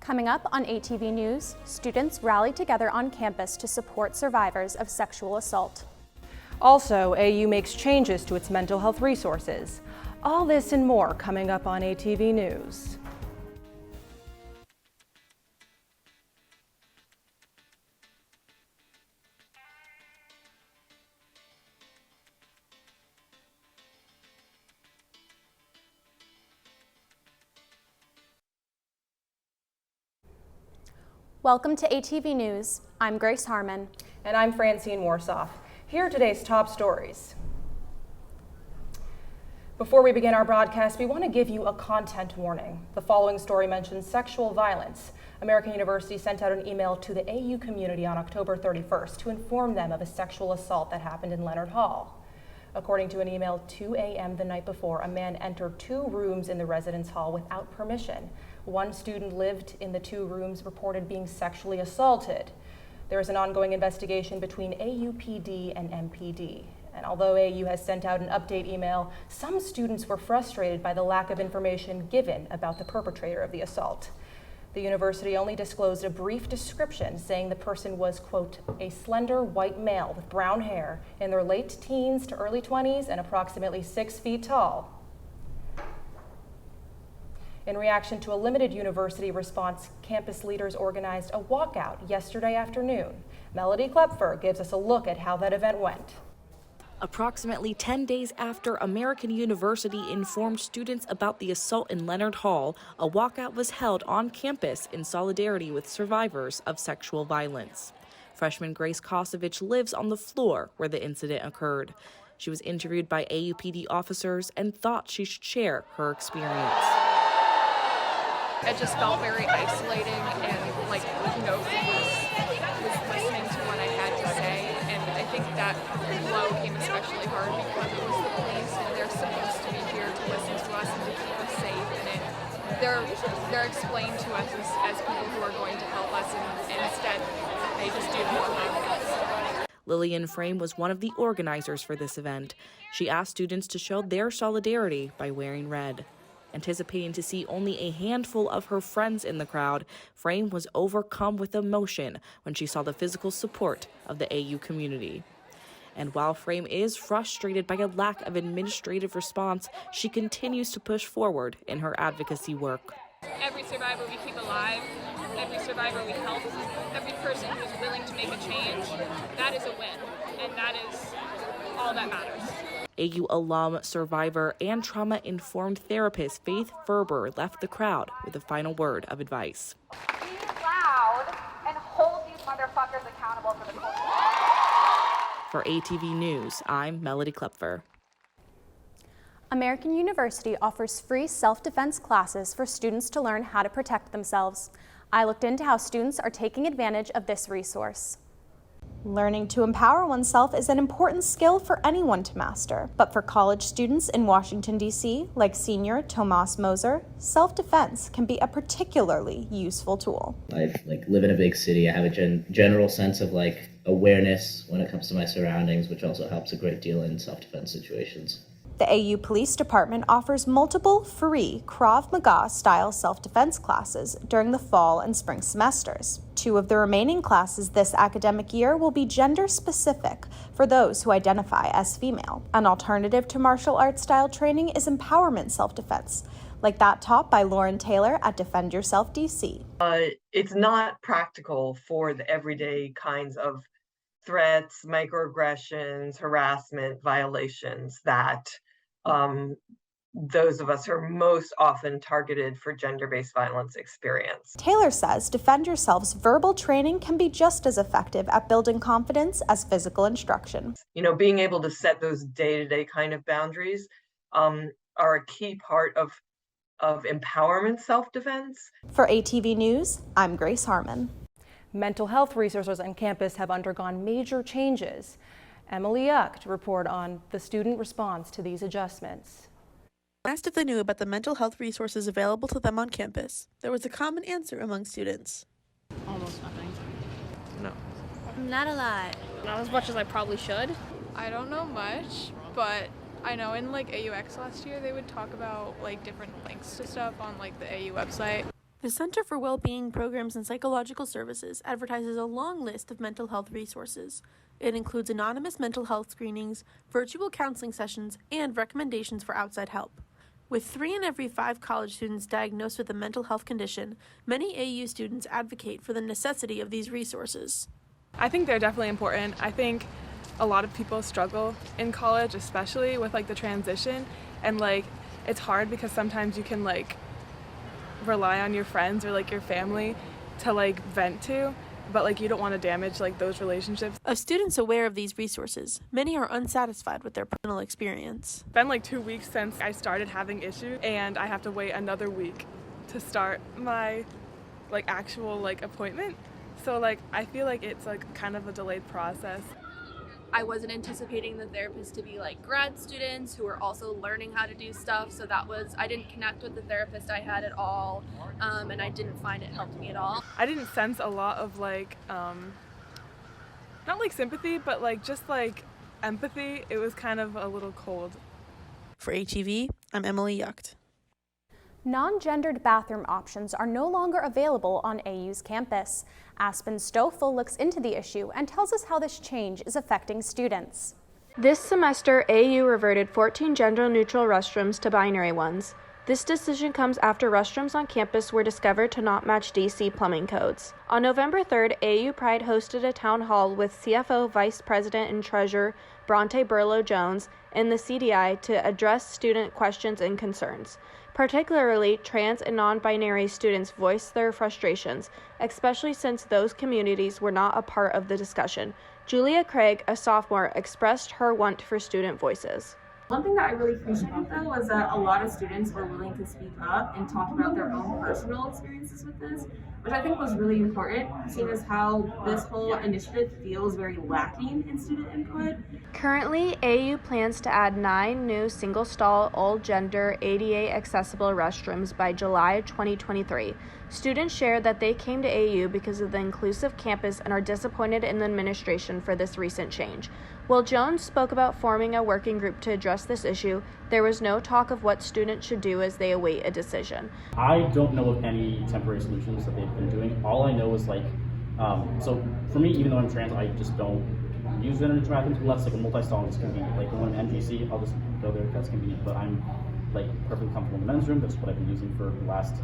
Coming up on ATV News, students rally together on campus to support survivors of sexual assault. Also, AU makes changes to its mental health resources. All this and more coming up on ATV News. Welcome to ATV News. I'm Grace Harmon. And I'm Francine Worsoff. Here are today's top stories. Before we begin our broadcast, we want to give you a content warning. The following story mentions sexual violence. American University sent out an email to the AU community on October 31st to inform them of a sexual assault that happened in Leonard Hall. According to an email, 2 a.m. the night before, a man entered 2 rooms in the residence hall without permission. One student lived in the 2 rooms, reported being sexually assaulted. There is an ongoing investigation between AUPD and MPD. And although AU has sent out an update email, some students were frustrated by the lack of information given about the perpetrator of the assault. The university only disclosed a brief description saying the person was, quote, a slender white male with brown hair in their late teens to early 20s and approximately 6 feet tall. In reaction to a limited university response, campus leaders organized a walkout yesterday afternoon. Melody Kloepfer gives us a look at how that event went. Approximately 10 days after American University informed students about the assault in Leonard Hall, a walkout was held on campus in solidarity with survivors of sexual violence. Freshman Grace Kosovich lives on the floor where the incident occurred. She was interviewed by AUPD officers and thought she should share her experience. It just felt very isolating, and like nobody was listening to what I had to say, and I think that blow came especially hard because it was the police, and they're supposed to be here to listen to us and to keep us safe, and they're explained to us as people who are going to help us, and instead they just do more harm. Lillian Frame was one of the organizers for this event. She asked students to show their solidarity by wearing red. Anticipating to see only a handful of her friends in the crowd, Frame was overcome with emotion when she saw the physical support of the AU community. And while Frame is frustrated by a lack of administrative response, she continues to push forward in her advocacy work. Every survivor we keep alive, every survivor we help, every person who's willing to make a change, that is a win, and that is all that matters. AU alum, survivor, and trauma-informed therapist Faith Ferber left the crowd with a final word of advice. Be loud and hold these motherfuckers accountable for the culture. For ATV News, I'm Melody Kloepfer. American University offers free self-defense classes for students to learn how to protect themselves. I looked into how students are taking advantage of this resource. Learning to empower oneself is an important skill for anyone to master, but for college students in Washington, D.C., like senior Tomas Moser, self-defense can be a particularly useful tool. I live in a big city. I have a general sense of awareness when it comes to my surroundings, which also helps a great deal in self-defense situations. The AU Police Department offers multiple free Krav Maga-style self-defense classes during the fall and spring semesters. 2 of the remaining classes this academic year will be gender-specific for those who identify as female. An alternative to martial arts-style training is empowerment self-defense, like that taught by Lauren Taylor at Defend Yourself DC. It's not practical for the everyday kinds of threats, microaggressions, harassment, violations that those of us who are most often targeted for gender-based violence experience. Taylor says Defend Yourself's verbal training can be just as effective at building confidence as physical instruction. Being able to set those day-to-day kind of boundaries are a key part of empowerment self-defense. For ATV News, I'm Grace Harmon. Mental health resources on campus have undergone major changes. Emily Yucht report on the student response to these adjustments. Asked if they knew about the mental health resources available to them on campus, there was a common answer among students. Almost nothing. No. Not a lot. Not as much as I probably should. I don't know much, but I know in AUX last year they would talk about different links to stuff on the AU website. The Center for Wellbeing Programs and Psychological Services advertises a long list of mental health resources. It includes anonymous mental health screenings, virtual counseling sessions, and recommendations for outside help. With 3 in every 5 college students diagnosed with a mental health condition, many AU students advocate for the necessity of these resources. I think they're definitely important. I think a lot of people struggle in college, especially with the transition, and it's hard because sometimes you can rely on your friends or your family to vent to, but you don't want to damage those relationships. Of students aware of these resources, many are unsatisfied with their personal experience. It's been 2 weeks since I started having issues, and I have to wait another week to start my actual appointment. So I feel it's kind of a delayed process. I wasn't anticipating the therapists to be grad students who are also learning how to do stuff, so I didn't connect with the therapist I had at all, and I didn't find it helped me at all. I didn't sense a lot of not sympathy, but just empathy. It was kind of a little cold. For ATV, I'm Emily Yucht. Non-gendered bathroom options are no longer available on AU's campus. Aspen Stoffel looks into the issue and tells us how this change is affecting students. This semester, AU reverted 14 gender-neutral restrooms to binary ones. This decision comes after restrooms on campus were discovered to not match DC plumbing codes. On November 3rd, AU Pride hosted a town hall with CFO, Vice President, and Treasurer Bronte Burlow-Jones and the CDI to address student questions and concerns. Particularly, trans and non-binary students voiced their frustrations, especially since those communities were not a part of the discussion. Julia Craig, a sophomore, expressed her want for student voices. One thing that I really appreciated, though, was that a lot of students were willing to speak up and talk about their own personal experiences with this, which I think was really important, seeing as how this whole initiative feels very lacking in student input. Currently, AU plans to add 9 new single-stall, all-gender, ADA-accessible restrooms by July 2023. Students shared that they came to AU because of the inclusive campus and are disappointed in the administration for this recent change. While Jones spoke about forming a working group to address this issue, there was no talk of what students should do as they await a decision. I don't know of any temporary solutions that they've been doing. All I know is so for me, even though I'm trans, I just don't use gender-neutral bathrooms unless a multi-stall is convenient. The one in MGC, I'll just go there if that's convenient. But I'm perfectly comfortable in the men's room. That's what I've been using for the last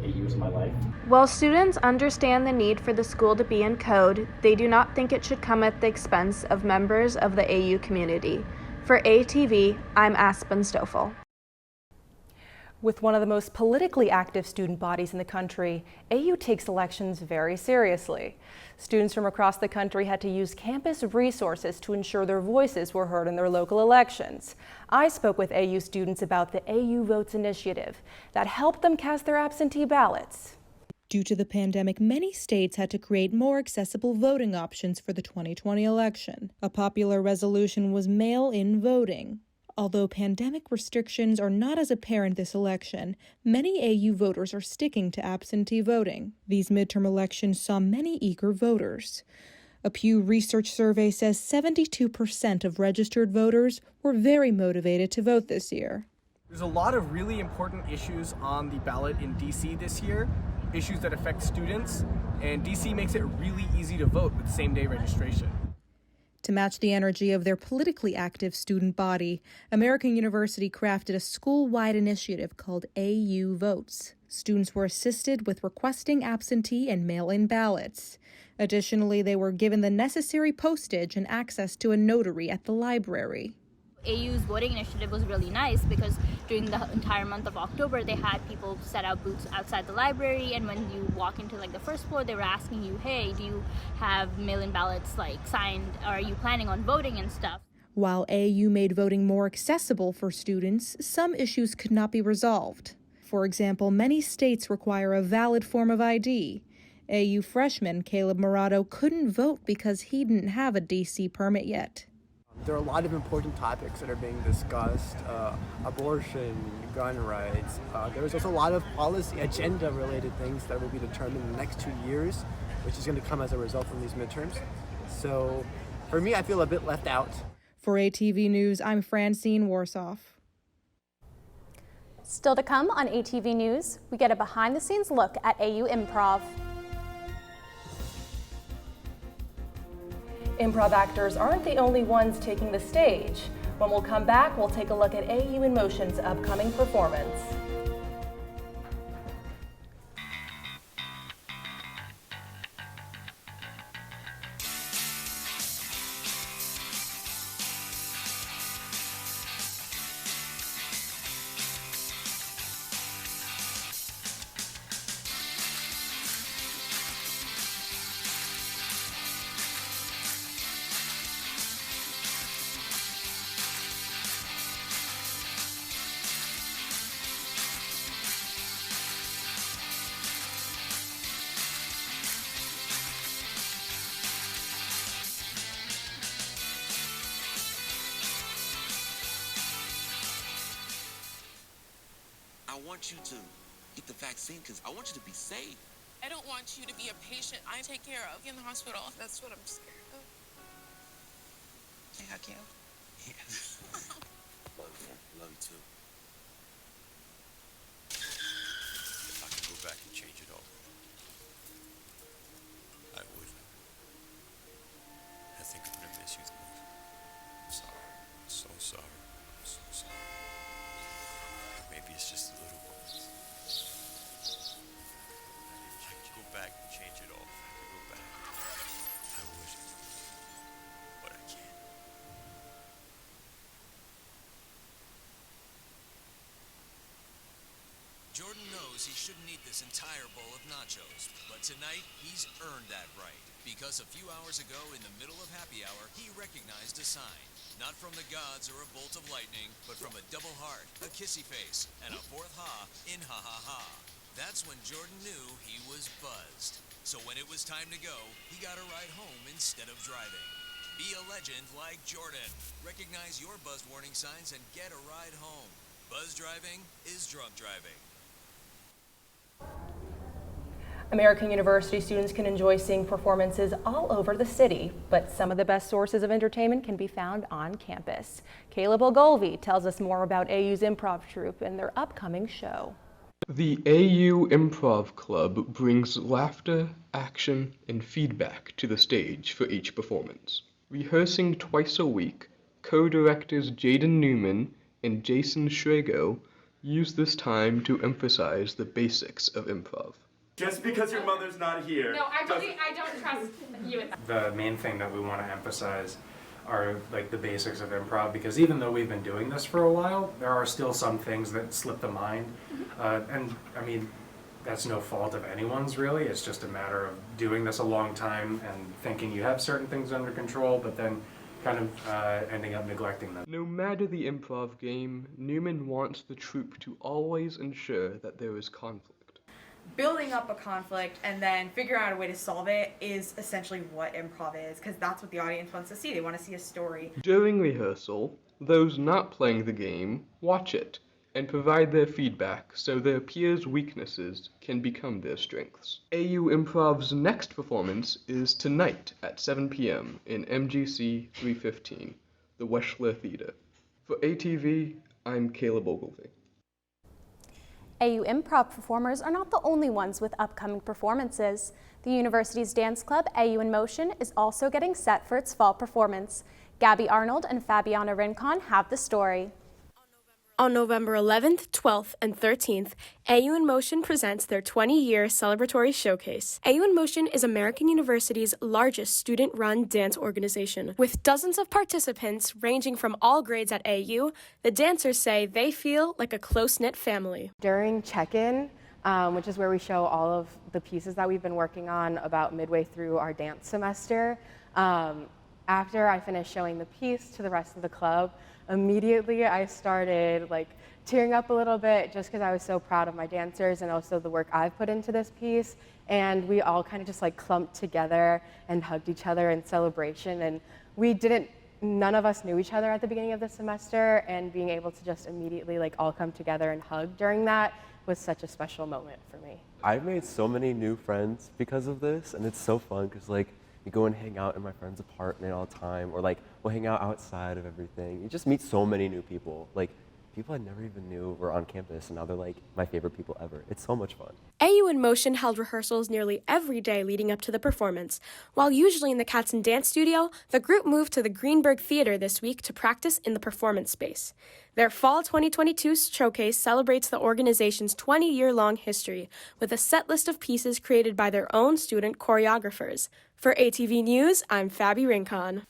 8 years of my life. While students understand the need for the school to be in code, they do not think it should come at the expense of members of the AU community. For ATV, I'm Aspen Stoffel. With one of the most politically active student bodies in the country, AU takes elections very seriously. Students from across the country had to use campus resources to ensure their voices were heard in their local elections. I spoke with AU students about the AU Votes initiative that helped them cast their absentee ballots. Due to the pandemic, many states had to create more accessible voting options for the 2020 election. A popular resolution was mail-in voting. Although pandemic restrictions are not as apparent this election, many AU voters are sticking to absentee voting. These midterm elections saw many eager voters. A Pew Research survey says 72% of registered voters were very motivated to vote this year. There's a lot of really important issues on the ballot in DC this year, issues that affect students, and DC makes it really easy to vote with same-day registration. To match the energy of their politically active student body, American University crafted a school-wide initiative called AU Votes. Students were assisted with requesting absentee and mail-in ballots. Additionally, they were given the necessary postage and access to a notary at the library. AU's voting initiative was really nice because during the entire month of October, they had people set out booths outside the library, and when you walk into the first floor, they were asking you, hey, do you have mail-in ballots signed, or are you planning on voting and stuff? While AU made voting more accessible for students, some issues could not be resolved. For example, many states require a valid form of ID. AU freshman Caleb Morato couldn't vote because he didn't have a DC permit yet. There are a lot of important topics that are being discussed, abortion, gun rights. There's also a lot of policy agenda-related things that will be determined in the next 2 years, which is going to come as a result from these midterms. So for me, I feel a bit left out. For ATV News, I'm Francine Worsoff. Still to come on ATV News, we get a behind-the-scenes look at AU Improv. Improv actors aren't the only ones taking the stage. When we'll come back, we'll take a look at AU in Motion's upcoming performance. I want you to get the vaccine because I want you to be safe. I don't want you to be a patient I take care of in the hospital. That's what I'm scared of. Can I hug you? Yeah. Love you. Love you too. If I could go back and change it all, I would. I think I'm gonna miss you the most. I'm sorry. I'm so sorry. I'm so sorry. Maybe it's just a little moment. If I could go back and change it all, if I could go back, I would. But I can't. Jordan knows he shouldn't eat this entire bowl of nachos, but tonight he's earned that right. Because a few hours ago, in the middle of happy hour, he recognized a sign. Not from the gods or a bolt of lightning, but from a double heart, a kissy face, and a fourth ha in ha ha ha. That's when Jordan knew he was buzzed. So when it was time to go, he got a ride home instead of driving. Be a legend like Jordan. Recognize your buzz warning signs and get a ride home. Buzz driving is drunk driving. American University students can enjoy seeing performances all over the city, but some of the best sources of entertainment can be found on campus. Caleb Ogilvie tells us more about AU's improv troupe and their upcoming show. The AU Improv Club brings laughter, action, and feedback to the stage for each performance. Rehearsing twice a week, co-directors Jaden Newman and Jason Schrago use this time to emphasize the basics of improv. Just because your mother's not here. No, actually, I don't trust you. The main thing that we want to emphasize are like the basics of improv, because even though we've been doing this for a while, there are still some things that slip the mind. And I mean, that's no fault of anyone's really. It's just a matter of doing this a long time and thinking you have certain things under control, but then kind of ending up neglecting them. No matter the improv game, Newman wants the troupe to always ensure that there is conflict. Building up a conflict and then figuring out a way to solve it is essentially what improv is, because that's what the audience wants to see. They want to see a story. During rehearsal, those not playing the game watch it and provide their feedback so their peers' weaknesses can become their strengths. AU Improv's next performance is tonight at 7 p.m. in MGC 315, the Weschler Theater. For ATV, I'm Caleb Ogilvie. AU Improv performers are not the only ones with upcoming performances. The university's dance club, AU in Motion, is also getting set for its fall performance. Gabby, Arnold, and Fabiana Rincon have the story. On November 11th, 12th, and 13th, AU in Motion presents their 20-year celebratory showcase. AU in Motion is American University's largest student-run dance organization. With dozens of participants ranging from all grades at AU, the dancers say they feel like a close-knit family. During check-in, which is where we show all of the pieces that we've been working on about midway through our dance semester, after I finished showing the piece to the rest of the club, immediately I started tearing up a little bit just because I was so proud of my dancers and also the work I've put into this piece. And we all kind of just clumped together and hugged each other in celebration. And none of us knew each other at the beginning of the semester, and being able to just immediately all come together and hug during that was such a special moment for me. I've made so many new friends because of this, and it's so fun because you go and hang out in my friend's apartment all the time, or we'll hang out outside of everything. You just meet so many new people. people I never even knew were on campus, and now they're like my favorite people ever. It's so much fun. AU in Motion held rehearsals nearly every day leading up to the performance. While usually in the Cats and Dance studio, the group moved to the Greenberg Theater this week to practice in the performance space. Their Fall 2022 showcase celebrates the organization's 20-year-long history with a set list of pieces created by their own student choreographers. For ATV News, I'm Fabby Rincon.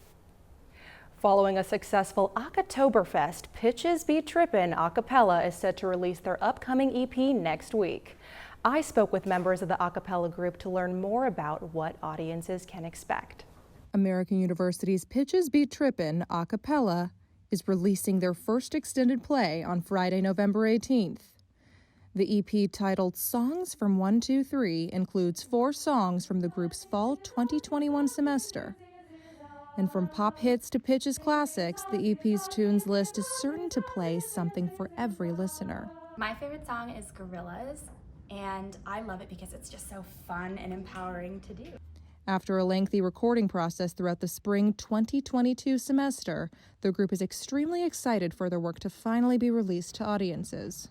Following a successful Oktoberfest, Pitches Be Trippin' a cappella is set to release their upcoming EP next week. I spoke with members of the a cappella group to learn more about what audiences can expect. American University's Pitches Be Trippin' a cappella is releasing their first extended play on Friday, November 18th. The EP, titled Songs from 1, 2, 3, includes 4 songs from the group's fall 2021 semester. And from pop hits to Pitches classics, the EP's tunes list is certain to play something for every listener. My favorite song is Gorillas, and I love it because it's just so fun and empowering to do. After a lengthy recording process throughout the spring 2022 semester, the group is extremely excited for their work to finally be released to audiences.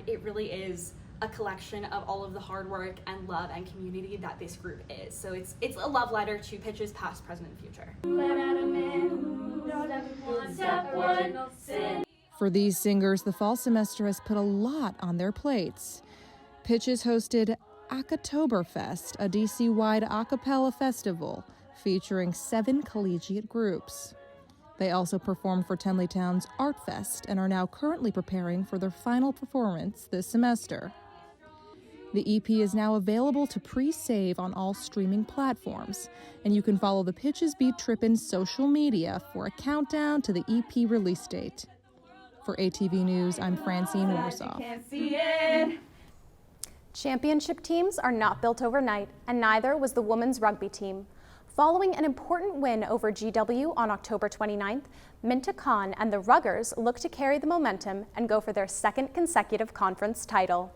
It really is a collection of all of the hard work and love and community that this group is. So it's a love letter to Pitches past, present, and future. For these singers, the fall semester has put a lot on their plates. Pitches hosted Oktoberfest, a DC-wide a cappella festival featuring 7 collegiate groups. They also performed for Tenleytown's Art Fest and are now currently preparing for their final performance this semester. The EP is now available to pre-save on all streaming platforms, and you can follow the Pitches Be Trippin' social media for a countdown to the EP release date. For ATV News, I'm Francine Worsoff. Championship teams are not built overnight, and neither was the women's rugby team. Following an important win over GW on October 29th, Minta Khan and the Ruggers look to carry the momentum and go for their second consecutive conference title.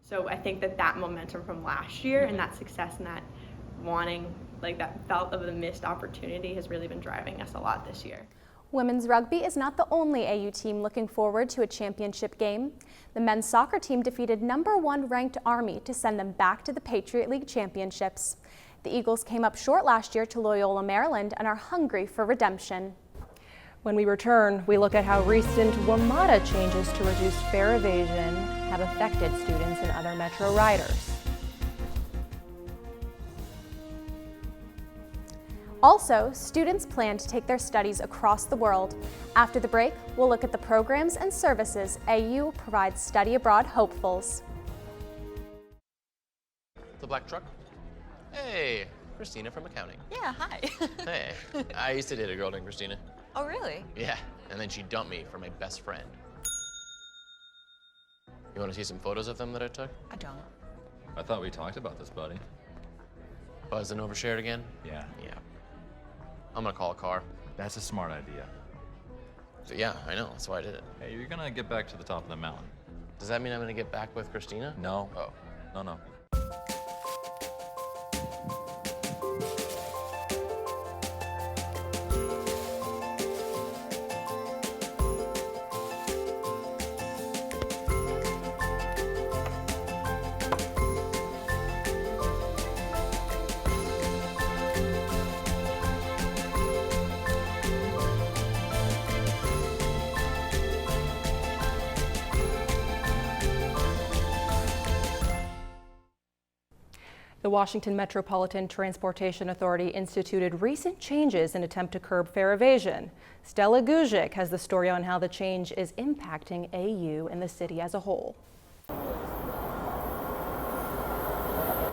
So I think that momentum from last year and that success and that wanting, that felt of the missed opportunity has really been driving us a lot this year. Women's rugby is not the only AU team looking forward to a championship game. The men's soccer team defeated #1 ranked Army to send them back to the Patriot League Championships. The Eagles came up short last year to Loyola, Maryland, and are hungry for redemption. When we return, we look at how recent WMATA changes to reduce fare evasion have affected students and other Metro riders. Also, students plan to take their studies across the world. After the break, we'll look at the programs and services AU provides study abroad hopefuls. The black truck? Hey, Christina from accounting. Yeah, hi. Hey, I used to date a girl named Christina. Oh, really? Yeah, and then she dumped me for my best friend. You want to see some photos of them that I took? I don't. I thought we talked about this, buddy. Buzzed and overshared again? Yeah. Yeah. I'm gonna call a car. That's a smart idea. So yeah, I know, that's why I did it. Hey, you're gonna get back to the top of the mountain. Does that mean I'm gonna get back with Christina? No. Oh. No. The Washington Metropolitan Transportation Authority instituted recent changes in an attempt to curb fare evasion. Stella Guzik has the story on how the change is impacting AU and the city as a whole.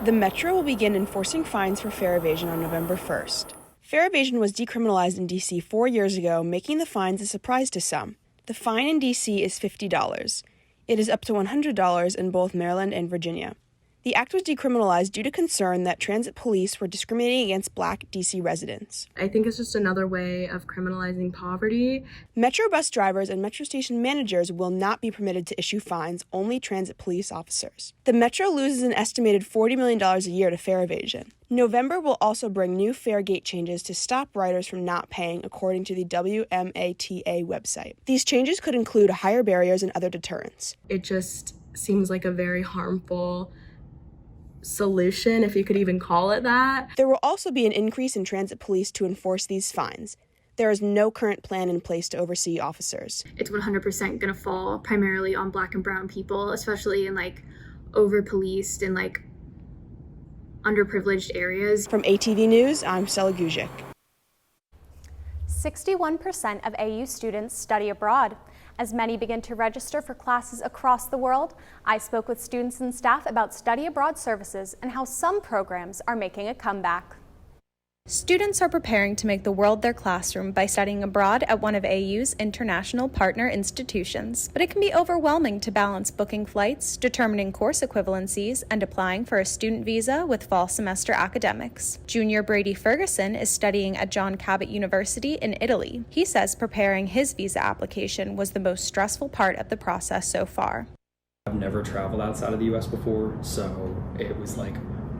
The Metro will begin enforcing fines for fare evasion on November 1st. Fare evasion was decriminalized in D.C. 4 years ago, making the fines a surprise to some. The fine in D.C. is $50. It is up to $100 in both Maryland and Virginia. The act was decriminalized due to concern that transit police were discriminating against Black DC residents. I think it's just another way of criminalizing poverty. Metro bus drivers and Metro station managers will not be permitted to issue fines, only transit police officers. The Metro loses an estimated $40 million a year to fare evasion. November will also bring new fare gate changes to stop riders from not paying, according to the WMATA website. These changes could include higher barriers and other deterrents. It just seems like a very harmful solution, if you could even call it that. There will also be an increase in transit police to enforce these fines. There is no current plan in place to oversee officers. It's 100% going to fall primarily on Black and brown people, especially in over-policed and underprivileged areas. From ATV News, I'm Stella Guzik. 61% of AU students study abroad. As many begin to register for classes across the world, I spoke with students and staff about study abroad services and how some programs are making a comeback. Students are preparing to make the world their classroom by studying abroad at one of AU's international partner institutions. But it can be overwhelming to balance booking flights, determining course equivalencies, and applying for a student visa with fall semester academics. Junior Brady Ferguson is studying at John Cabot University in Italy. He says preparing his visa application was the most stressful part of the process so far. I've never traveled outside of the U.S. before, so it was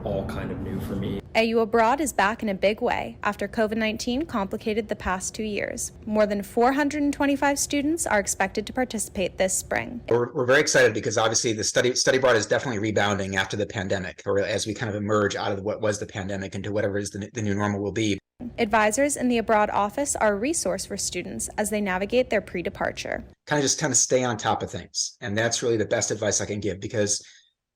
all kind of new for me. AU Abroad is back in a big way after COVID-19 complicated the past 2 years. More than 425 students are expected to participate this spring. We're very excited because obviously the study abroad is definitely rebounding after the pandemic, or as we kind of emerge out of what was the pandemic into whatever is the new normal will be. Advisors in the abroad office are a resource for students as they navigate their pre-departure. Kind of stay on top of things. And that's really the best advice I can give, because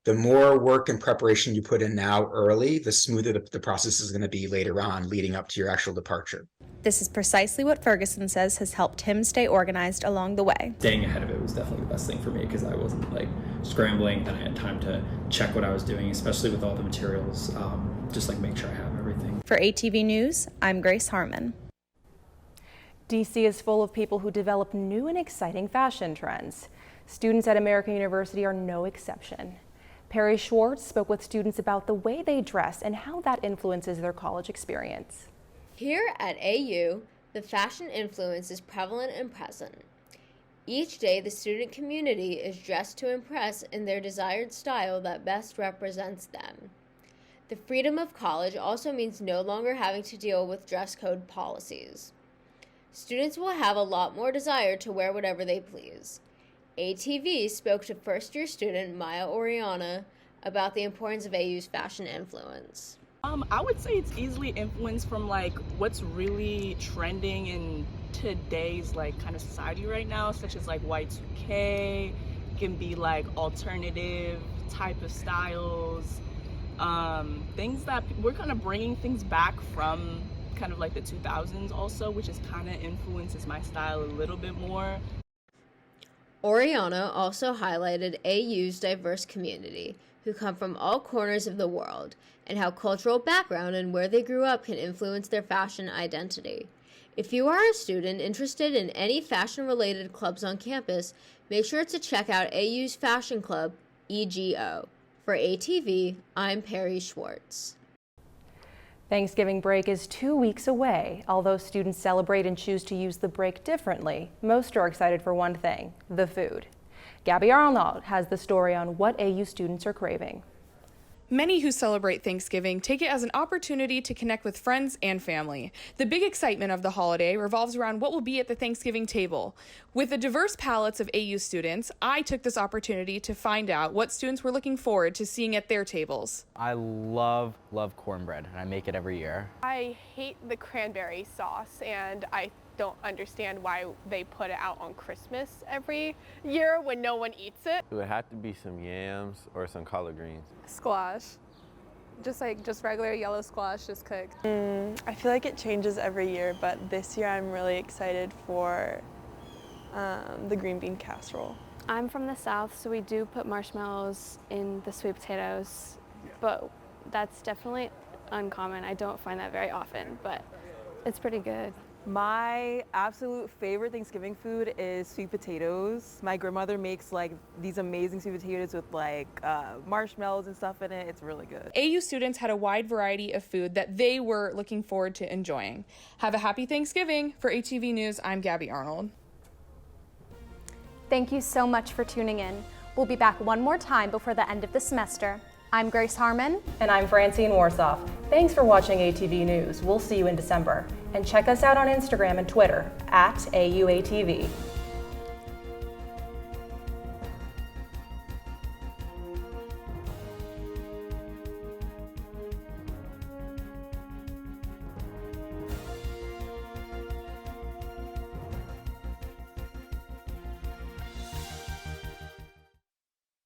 the more work and preparation you put in now early, the smoother the process is going to be later on, leading up to your actual departure. This is precisely what Ferguson says has helped him stay organized along the way. Staying ahead of it was definitely the best thing for me, because I wasn't scrambling, and I had time to check what I was doing, especially with all the materials, just make sure I have everything. For ATV News, I'm Grace Harmon. DC is full of people who develop new and exciting fashion trends. Students at American University are no exception. Perri Schwartz spoke with students about the way they dress and how that influences their college experience. Here at AU, the fashion influence is prevalent and present. Each day, the student community is dressed to impress in their desired style that best represents them. The freedom of college also means no longer having to deal with dress code policies. Students will have a lot more desire to wear whatever they please. ATV spoke to first-year student Maya Oriana about the importance of AU's fashion influence. I would say it's easily influenced from what's really trending in today's kind of society right now, such as Y2K. It can be alternative type of styles, things that we're kind of bringing things back from kind of the 2000s also, which is kind of influences my style a little bit more. Oriana also highlighted AU's diverse community, who come from all corners of the world, and how cultural background and where they grew up can influence their fashion identity. If you are a student interested in any fashion-related clubs on campus, make sure to check out AU's fashion club, EGO. For ATV, I'm Perri Schwartz. Thanksgiving break is 2 weeks away. Although students celebrate and choose to use the break differently, most are excited for one thing: the food. Gabby Arnold has the story on what AU students are craving. Many who celebrate Thanksgiving take it as an opportunity to connect with friends and family. The big excitement of the holiday revolves around what will be at the Thanksgiving table. With the diverse palettes of AU students, I took this opportunity to find out what students were looking forward to seeing at their tables. I love cornbread, and I make it every year. I hate the cranberry sauce, and I don't understand why they put it out on Christmas every year when no one eats it. It would have to be some yams or some collard greens. Squash. Just regular yellow squash, just cooked. I feel like it changes every year, but this year I'm really excited for the green bean casserole. I'm from the South, so we do put marshmallows in the sweet potatoes, but that's definitely uncommon. I don't find that very often, but it's pretty good. My absolute favorite Thanksgiving food is sweet potatoes. My grandmother makes like these amazing sweet potatoes with like marshmallows and stuff in it. It's really good. AU students had a wide variety of food that they were looking forward to enjoying. Have a happy Thanksgiving. For ATV News, I'm Gabby Arnold. Thank you so much for tuning in. We'll be back one more time before the end of the semester. I'm Grace Harmon. And I'm Francine Worsoff. Thanks for watching ATV News. We'll see you in December. And check us out on Instagram and Twitter @AUATV.